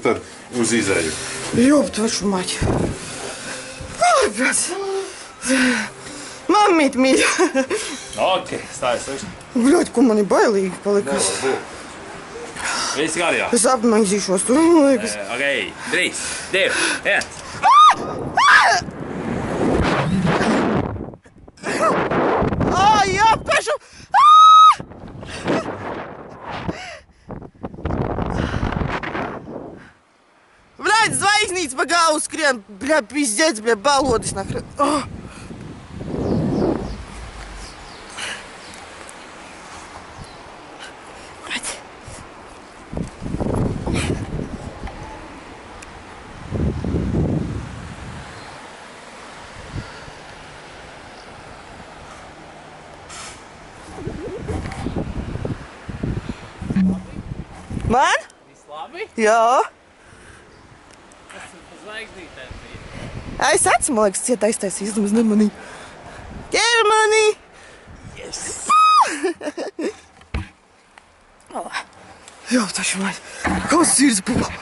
tad uz izēju. Ёб твою мать. Ой, блядь. Mammīt mīļa. Ok, stājas. Bļaļ, ko man ir bailīgi palikās. Visi kārtībā. Es apmaizīšos, tur man liekas. Ok, 3, 2, 1. Ai, jāpešu! Блядь, zvaigznīts pa galvu skrien. Бля, пиздец, бля, balodis нахрен. Man? Viss labi? Jā. Kas tur pa zvaigznītēm bija? Es acu, man liekas, ciet aiztaisīs, nemaz nemanīju. Ķermanī! Yes! Jā, taču man. Kāds sirds pupā?